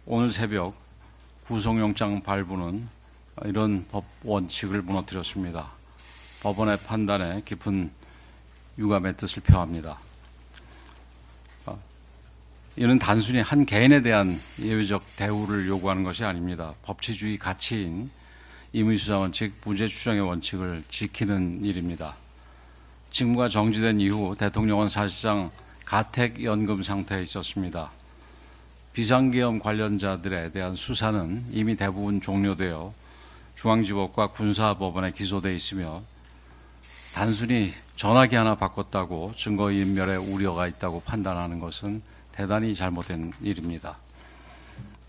오늘 새벽 구속영장 발부는 이런 법 원칙을 무너뜨렸습니다. 법원의 판단에 깊은 유감의 뜻을 표합니다. 이는 단순히 한 개인에 대한 예외적 대우를 요구하는 것이 아닙니다. 법치주의 가치인 임의수사 원칙, 무죄 추정의 원칙을 지키는 일입니다. 직무가 정지된 이후 대통령은 사실상 가택연금 상태에 있었습니다. 비상계엄 관련자들에 대한 수사는 이미 대부분 종료되어 중앙지법과 군사법원에 기소되어 있으며 단순히 전화기 하나 바꿨다고 증거인멸의 우려가 있다고 판단하는 것은 대단히 잘못된 일입니다.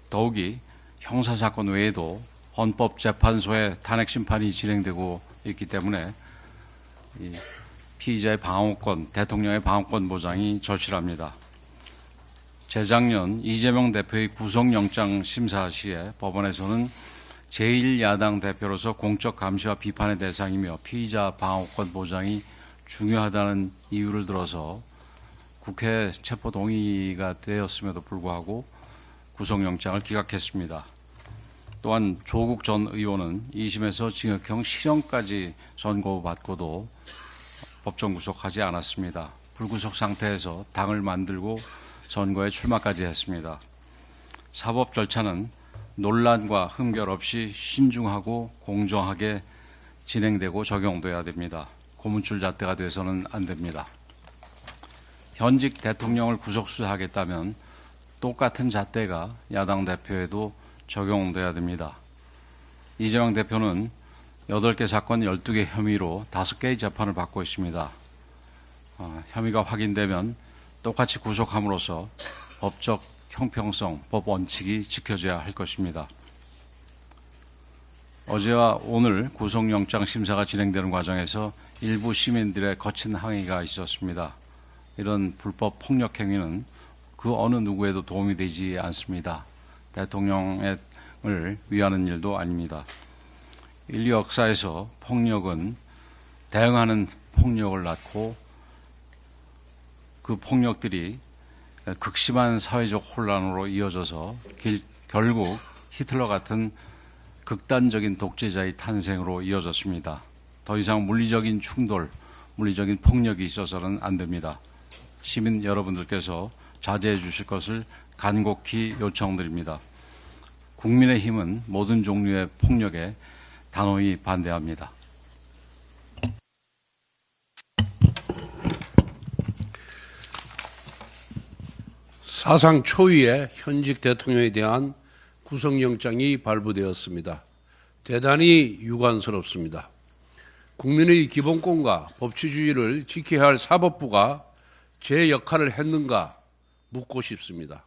더욱이 형사사건 외에도 헌법재판소의 탄핵심판이 진행되고 있기 때문에 피의자의 방어권, 대통령의 방어권 보장이 절실합니다. 재작년 이재명 대표의 구속영장 심사 시에 법원에서는 제1야당 대표로서 공적 감시와 비판의 대상이며 피의자 방어권 보장이 중요하다는 이유를 들어서 국회 체포 동의가 되었음에도 불구하고 구속영장을 기각했습니다. 또한 조국 전 의원은 2심에서 징역형 실형까지 선고받고도 법정 구속하지 않았습니다. 불구속 상태에서 당을 만들고 선거에 출마까지 했습니다. 사법 절차는 논란과 흠결 없이 신중하고 공정하게 진행되고 적용돼야 됩니다. 고문줄 잣대가 돼서는 안 됩니다. 현직 대통령을 구속수사하겠다면 똑같은 잣대가 야당 대표에도 적용돼야 됩니다. 이재명 대표는 8개 사건 12개 혐의로 5개의 재판을 받고 있습니다. 혐의가 확인되면 똑같이 구속함으로써 법적 형평성, 법 원칙이 지켜져야 할 것입니다. 어제와 오늘 구속영장 심사가 진행되는 과정에서 일부 시민들의 거친 항의가 있었습니다. 이런 불법 폭력 행위는 그 어느 누구에도 도움이 되지 않습니다. 대통령을 위하는 일도 아닙니다. 인류 역사에서 폭력은 대응하는 폭력을 낳고 그 폭력들이 극심한 사회적 혼란으로 이어져서 결국 히틀러 같은 극단적인 독재자의 탄생으로 이어졌습니다. 더 이상 물리적인 충돌, 물리적인 폭력이 있어서는 안 됩니다. 시민 여러분들께서 자제해 주실 것을 간곡히 요청드립니다. 국민의힘은 모든 종류의 폭력에 단호히 반대합니다. 사상 초유의 현직 대통령에 대한 구속영장이 발부되었습니다. 대단히 유감스럽습니다. 국민의 기본권과 법치주의를 지켜야 할 사법부가 제 역할을 했는가 묻고 싶습니다.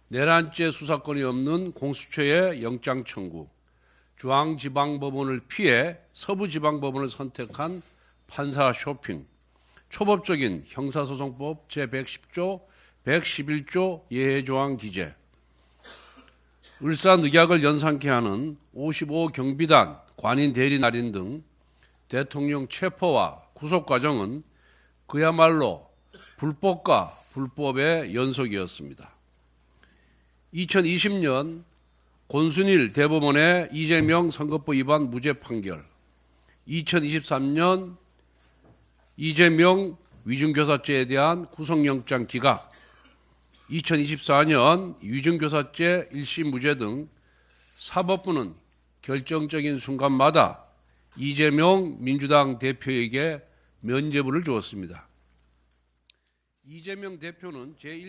내란죄 수사권이 없는 공수처의 영장 청구, 중앙지방법원을 피해 서부지방법원을 선택한 판사 쇼핑, 초법적인 형사소송법 제110조, 111조 예외조항 기재, 을사늑약을 연상케 하는 55경비단 관인 대리 날인 등 대통령 체포와 구속 과정은 그야말로 불법과 불법의 연속이었습니다. 2020년 권순일 대법원의 이재명 선거법 위반 무죄 판결, 2023년 이재명 위증교사죄에 대한 구속영장 기각, 2024년 위증교사죄 1심 무죄 등 사법부는 결정적인 순간마다 이재명 민주당 대표에게 면죄부를 주었습니다. 이재명 대표는 제1